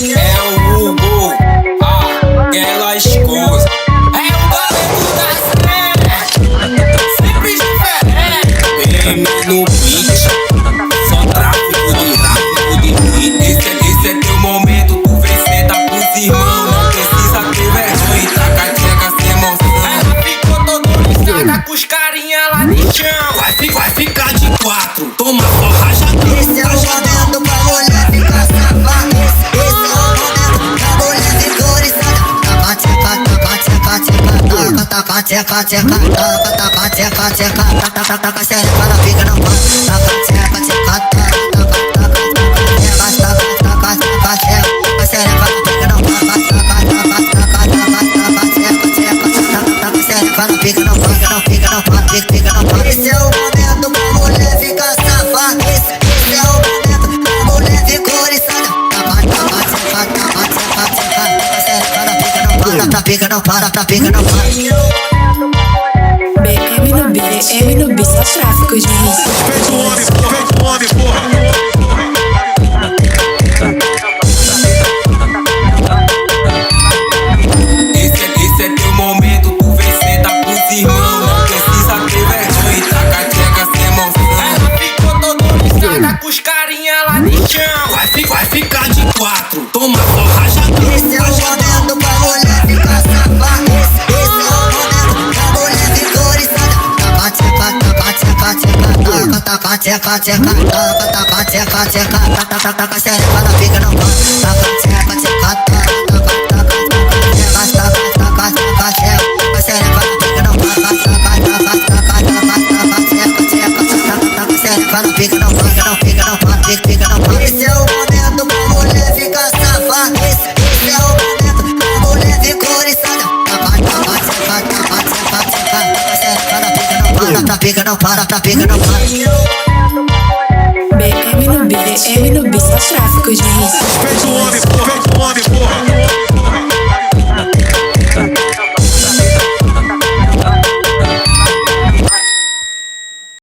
É o Hugo, aquelas coisas. É o galego da cena, sempre diferente. Game no beat, só tráfico de beat. Esse é teu momento, tu vem sentar pros irmãos. Não precisa ter vergonha e taca a tcheca sem emoção. Ela ficou toda lixada com os carinha lá no chão. Vai ficar de quatro, toma só rajadão. Esse é o momento pra mulher ficar safada. Esse é o momento pra mulher ficar oriçada. Taca, xereca na pica não pode. Taca, tcheca, tcheca, xereca na pica não pode. Xereca na pica não pode, não pica não pode, pica não pode. Esse é o momento pra mulher ficar safada. Esse é o momento pra mulher ficar oriçada. Pra pica não para, pra pica não para. BM no B, só tráfico de risco. Feito homem, porra. Esse é teu momento, tu vem sentar pros irmãos. Não precisa ter vergonha e taca a tcheca sem emoção. Ela ficou toda lixada com os carinha lá no chão. Vai ficar de quatro, toma só rajadão. Esse é o momento pra mulher ficar safada. Esse é o momento pra mulher ficar oriçada. Taca, xereca na pica não pode. Taca, tcheca, xereca na pica não pode. Xereca na pica não pode, não pica não pode, pica não pode. Esse é o momento pra mulher ficar safada. Esse é o momento pra mulher ficar oriçada. Pra pica não para, pra pica não para. BM no B, só tráfico de risco. Feito homem, porra.